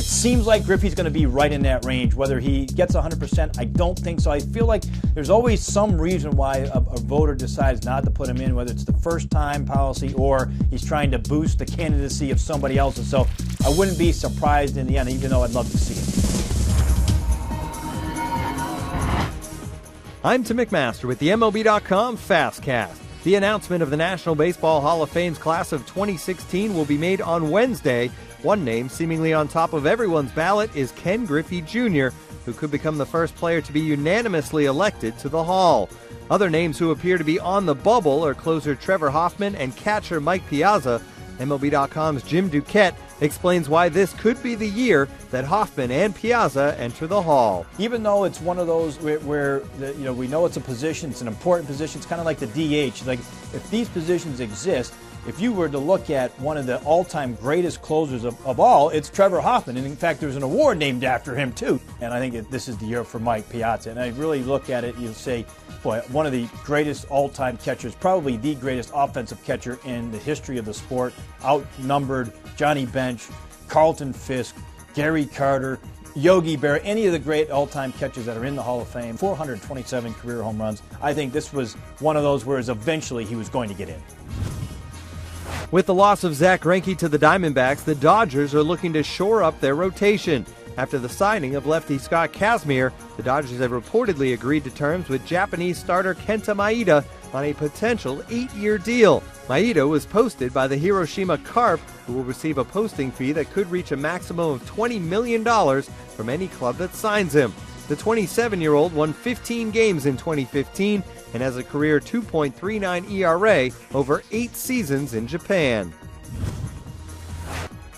It seems like Griffey's going to be right in that range. Whether he gets 100%, I don't think so. I feel like there's always some reason why a voter decides not to put him in, whether it's the first-time policy or he's trying to boost the candidacy of somebody else's. So I wouldn't be surprised in the end, even though I'd love to see it. I'm Tim McMaster with the MLB.com FastCast. The announcement of the National Baseball Hall of Fame's class of 2016 will be made on Wednesday. One name seemingly on top of everyone's ballot is Ken Griffey Jr., who could become the first player to be unanimously elected to the Hall. Other names who appear to be on the bubble are closer Trevor Hoffman and catcher Mike Piazza. MLB.com's Jim Duquette explains why this could be the year that Hoffman and Piazza enter the Hall. Even though it's one of those where we know it's a position, it's an important position, it's kind of like the DH. Like, if these positions exist, if you were to look at one of the all-time greatest closers of all, it's Trevor Hoffman. And in fact, there's an award named after him, too. And I think this is the year for Mike Piazza. And I really look at it, you'll say, boy, one of the greatest all-time catchers, probably the greatest offensive catcher in the history of the sport, outnumbered Johnny Bench, Carlton Fisk, Gary Carter, Yogi Berra, any of the great all-time catchers that are in the Hall of Fame, 427 career home runs. I think this was one of those where eventually he was going to get in. With the loss of Zach Greinke to the Diamondbacks, the Dodgers are looking to shore up their rotation. After the signing of lefty Scott Kazmir, the Dodgers have reportedly agreed to terms with Japanese starter Kenta Maeda on a potential 8-year deal. Maeda was posted by the Hiroshima Carp, who will receive a posting fee that could reach a maximum of $20 million from any club that signs him. The 27-year-old won 15 games in 2015 and has a career 2.39 ERA over 8 seasons in Japan.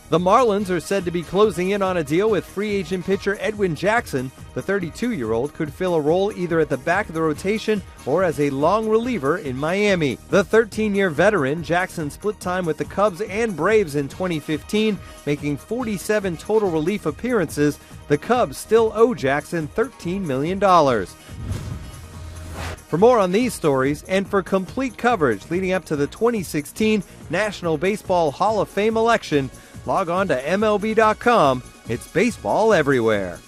The Marlins are said to be closing in on a deal with free agent pitcher Edwin Jackson. The 32-year-old could fill a role either at the back of the rotation or as a long reliever in Miami. The 13-year veteran, Jackson split time with the Cubs and Braves in 2015, making 47 total relief appearances. The Cubs still owe Jackson $13 million. For more on these stories and for complete coverage leading up to the 2016 National Baseball Hall of Fame election, log on to MLB.com. It's baseball everywhere.